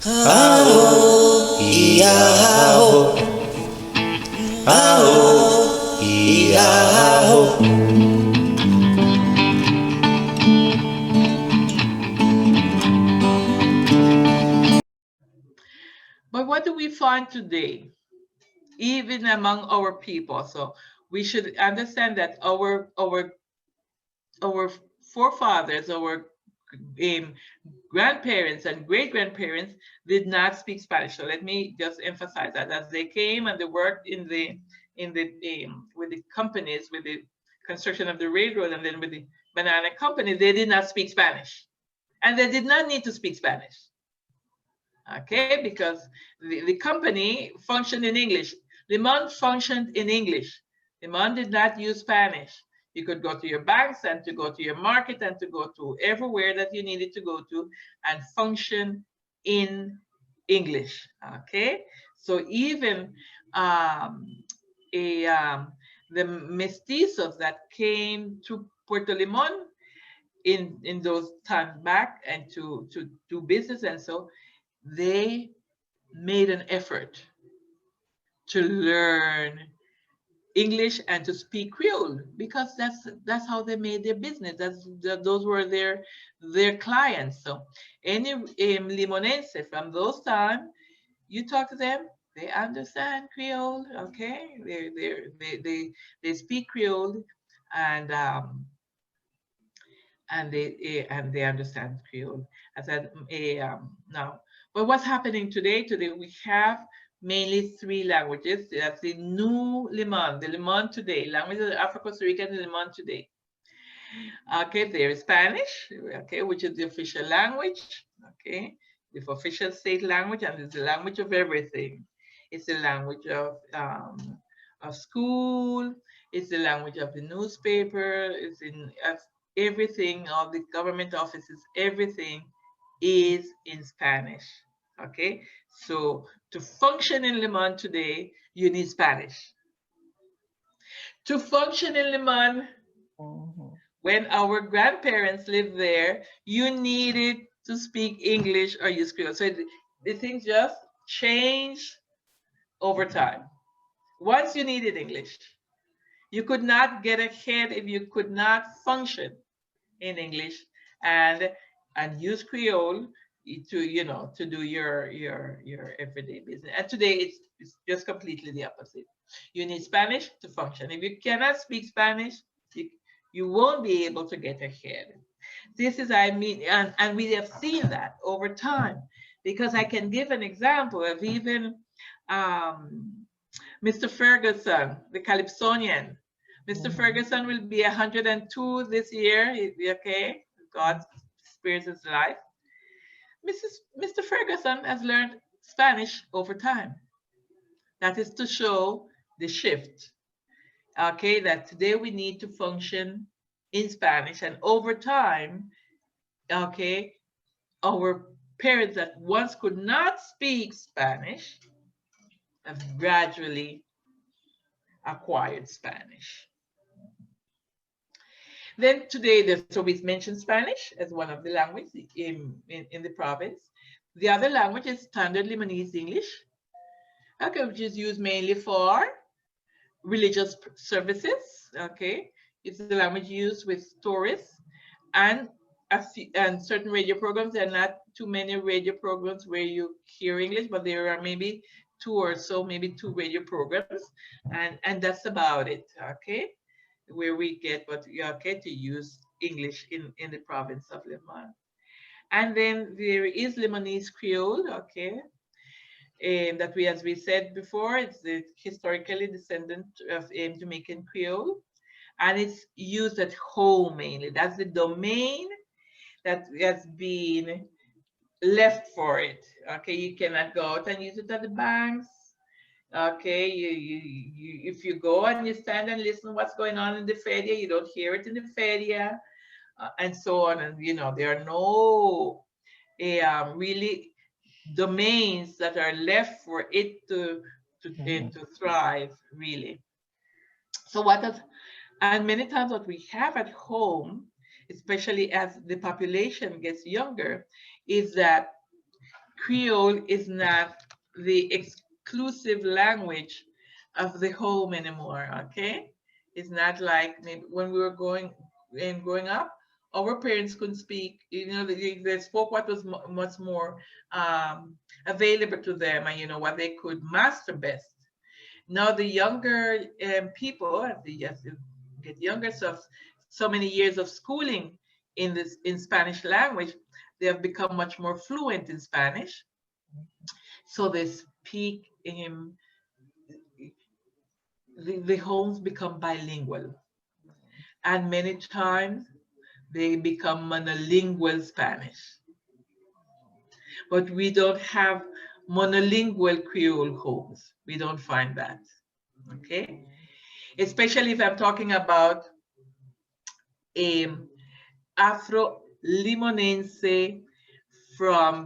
Aho, Iaho, Aho, Iaho. But what do we find today, even among our people? So we should understand that our forefathers, our um, grandparents and great grandparents did not speak Spanish. So let me just emphasize that as they came and they worked in the with the companies, with the construction of the railroad, and then with the banana company, they did not speak Spanish, and they did not need to speak Spanish. Okay, because the company functioned in English. Limon functioned in English. Limon did not use Spanish. You could go to your banks and to go to your market and to go to everywhere that you needed to go to and function in English. Okay, so even um, a the mestizos that came to Puerto Limon in those times back and to do business, and so they made an effort to learn English and to speak Creole because that's how they made their business. Those were their clients. So any Limonense from those time, you talk to them, they understand Creole. Okay, they speak Creole, and um, and they understand Creole. I said now. But what's happening today? Today we have mainly three languages. That's the new Limon, the Limon today, language of Afro Costa Rican Limon today. Okay, there is Spanish, okay, which is the official language, okay, the official state language, and it's the language of everything. It's the language of school. It's the language of the newspaper. It's in of everything of the government offices. Everything is in Spanish. Okay, so to function in Limon today, you need Spanish. To function in Limon when our grandparents lived there, you needed to speak English or use Creole. So the things just change over time. Once you needed English, you could not get ahead if you could not function in English and and use Creole to to do your everyday business. And today it's just completely the opposite. You need Spanish to function. If you cannot speak Spanish, you, you won't be able to get ahead. This is, I mean, and we have seen that over time because I can give an example of even um, Mr. Ferguson, the Calypsonian. Mr. Ferguson will be 102 this year. Okay, God spares his life. Mr. Ferguson has learned Spanish over time. That is to show the shift. Okay, that today we need to function in Spanish, and over time, okay, our parents that once could not speak Spanish have gradually acquired Spanish. Then today, so we mentioned Spanish as one of the languages in the province. The other language is Standard Limonese English, okay, which is used mainly for religious services. Okay, it's the language used with tourists and and certain radio programs. There are not too many radio programs where you hear English, but there are maybe two or so, maybe two radio programs, and that's about it. Okay, where we get what you okay to use English in the province of Limon. And then there is Limonese Creole, okay, that we, as we said before, it's the historically descendant of Jamaican Creole, and it's used at home mainly. That's the domain that has been left for it. Okay, you cannot go out and use it at the banks. Okay, if you go and you stand and listen what's going on in the feria, you don't hear it in the feria, and so on. And there are no really domains that are left for it to thrive really. So what does and many times what we have at home, especially as the population gets younger, is that Creole is not the exclusive language of the home anymore, okay? It's not like maybe when we were growing up, our parents couldn't speak, they spoke what was much more available to them, and what they could master best. Now the younger people, as they get younger, so many years of schooling in Spanish language, they have become much more fluent in Spanish. So they speak the homes become bilingual, and many times they become monolingual Spanish. But we don't have monolingual Creole homes. We don't find that. Okay? Especially if I'm talking about Afro-Limonense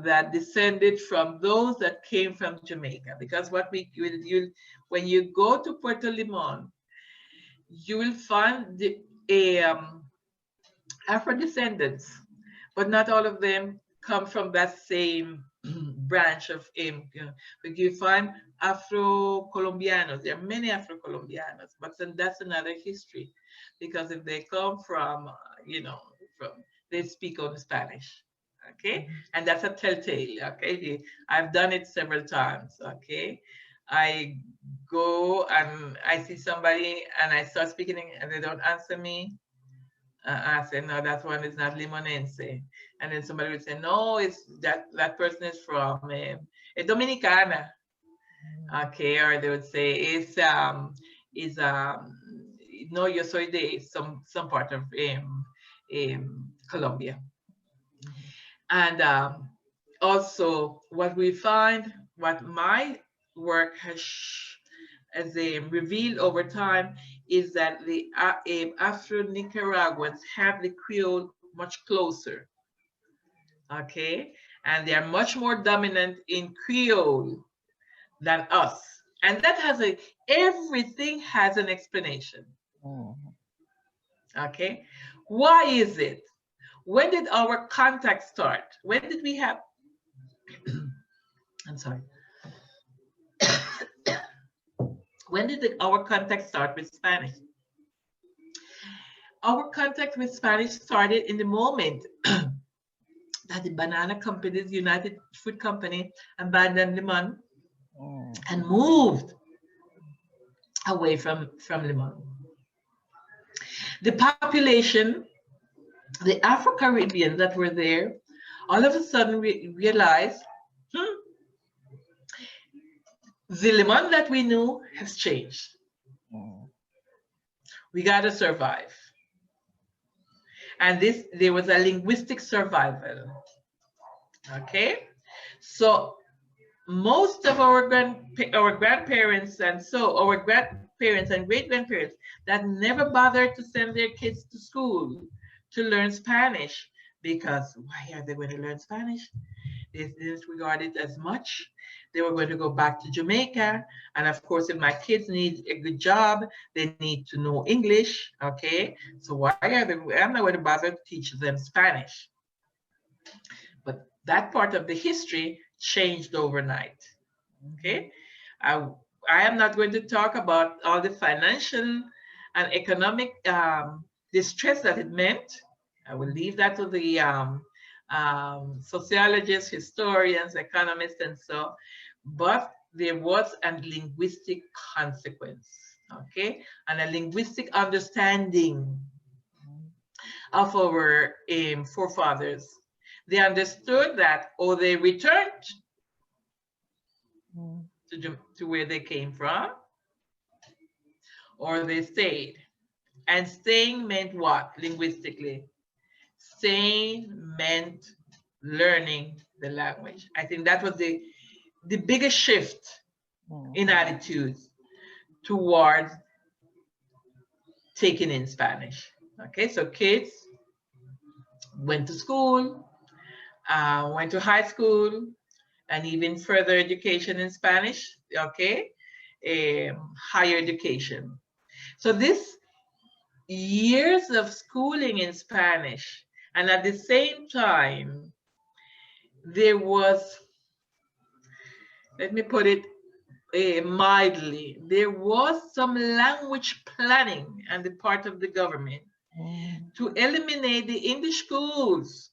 that descended from those that came from Jamaica. Because when you go to Puerto Limon, you will find Afro descendants, but not all of them come from that same branch of but you find Afro-Colombianos. There are many Afro-Colombianos, but then that's another history, because if they come from, they speak on Spanish, okay? And that's a telltale, okay? I've done it several times, okay? I go and I see somebody and I start speaking and they don't answer me. I said, no, that one is not Limonense. And then somebody would say, no, it's that person is from Dominicana. Okay, or they would say no, yo soy de some part of Colombia. And also what we find, what my work has revealed over time, is that the Afro-Nicaraguans have the Creole much closer, okay? And they are much more dominant in Creole than us. And that everything has an explanation, okay? Why is it? When did our contact start? When did we have, I'm sorry. When did our contact start with Spanish? Our contact with Spanish started in the moment that the banana companies, United Fruit Company, abandoned Limon and moved away from Limon. The population, the Afro-Caribbeans that were there, all of a sudden realized, the Limon that we knew has changed. We got to survive. And there was a linguistic survival. Okay? So most of our grandparents and great-grandparents that never bothered to send their kids to school to learn Spanish, because why are they going to learn Spanish? They didn't regard it as much. They were going to go back to Jamaica. And of course, if my kids need a good job, they need to know English, okay? So why are they, I'm not going to bother to teach them Spanish. But that part of the history changed overnight, okay? I am not going to talk about all the financial and economic distress that it meant. I will leave that to the sociologists, historians, economists, and so. But there was a linguistic consequence, okay, and a linguistic understanding of our forefathers. They understood that, or they returned to where they came from, or they stayed. And staying meant what linguistically? Staying meant learning the language. I think that was the biggest shift in attitudes towards taking in Spanish. Okay, so kids went to school, went to high school, and even further education in Spanish, okay, higher education. So this years of schooling in Spanish, and at the same time, there was let me put it mildly, there was some language planning on the part of the government to eliminate the English schools.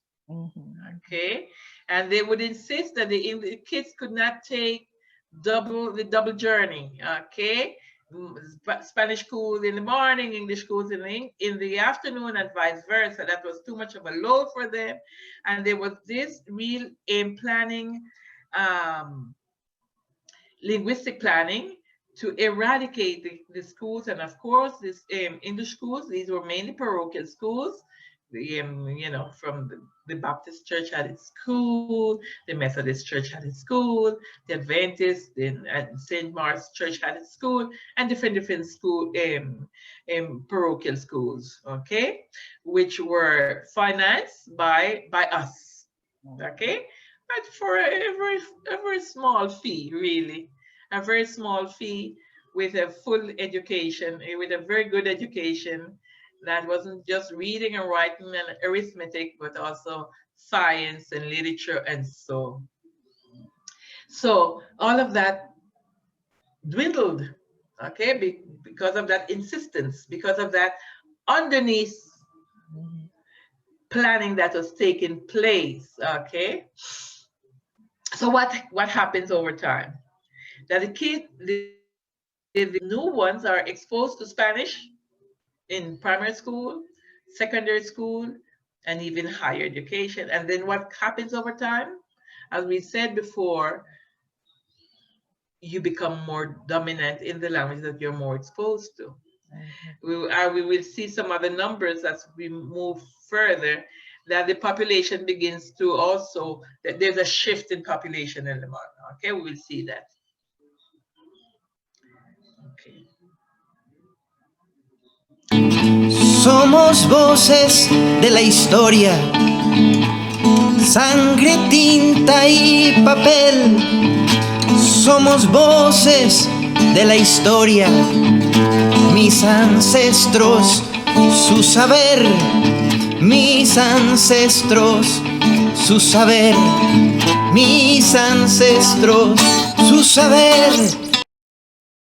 Okay, and they would insist that the kids could not take the double journey. Okay, Spanish school in the morning, English schools in the afternoon, and vice versa. That was too much of a load for them, and there was this real planning, linguistic planning to eradicate the schools. And of course, this English schools, these were mainly parochial schools. From the Baptist church had its school, the Methodist church had its school, the Adventist and St. Mark's church had its school, and different school parochial schools, okay, which were financed by us, okay, but for a very small fee, really, a very small fee, with a full education, with a very good education that wasn't just reading and writing and arithmetic, but also science and literature and so. So all of that dwindled, okay, because of that insistence, because of that underneath planning that was taking place, okay. So what happens over time? That the new ones are exposed to Spanish in primary school, secondary school, and even higher education. And then what happens over time? As we said before, you become more dominant in the language that you're more exposed to. We will see some other numbers as we move further, that the population begins to also, that there's a shift in population in Limon. Okay, we will see that. Okay. Somos voces de la historia, sangre, tinta y papel. Somos voces de la historia, mis ancestros, su saber, mis ancestros, su saber, mis ancestros, su saber.